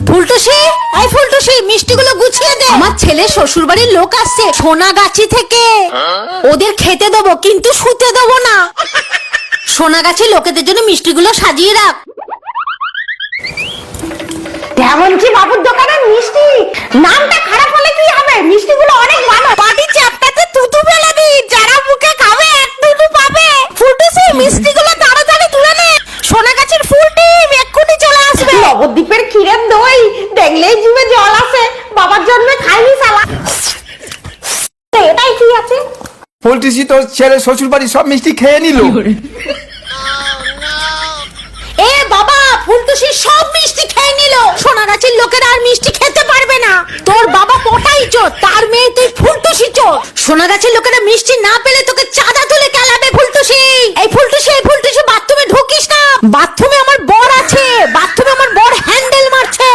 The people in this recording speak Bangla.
ফুলটুসি, এই ফুলটুসি, মিষ্টিগুলো গুছিয়ে দে। আমার ছেলে শ্বশুর বাড়ির লোক আসছে সোনাগাছি থেকে, ওদের খেতে দেবো কিন্তু শুতে দেবো না। সোনাগাছি লোকেদের জন্য মিষ্টিগুলো সাজিয়ে রাখ। তেমনকি বাবুর দোকানের মিষ্টি, নামটা খারাপ হলে কি হবে, মিষ্টিগুলো অনেক ভালো। পাটি চাপটাতে তুতু ফেলে দি, যারা মুখে খাবে এক তুতু পাবে। ফুলটুসি, মিষ্টিগুলো তাড়াতাড়ি তুলে নে, সোনাগাছির ফুল টিম এক্ষুনি চলে আসবে। নবদ্বীপের ক্ষীরের দই দেখলেই জিভে জল আসে, বাবার জন্য খাইনি শালা। এটাই কি আছে? ফুলটুসি তোর ছেলে শ্বশুর বাড়ি সব মিষ্টি খেয়ে নিল। এ বাবা, ফুলটুসি সব মিষ্টি খেয়ে নিল। সোনাগাছির লোকেরা আর মিষ্টি খেতে পারবে না। তোর বাবা পটাই চোর, তার মেয়ে তুই ফুলটুসি চোর। সোনাগাছির লোকেরা মিষ্টি না পেলে তোকে চাঁদা তুলে কেলাবে। ফুলটুসি, এই ফুলটুসি, এই ফুলটুসি, বাথরুমে ঢুকিস না। বাথরুমে আমার বর আছে, বাথরুমে আমার বর হ্যান্ডেল মারছে।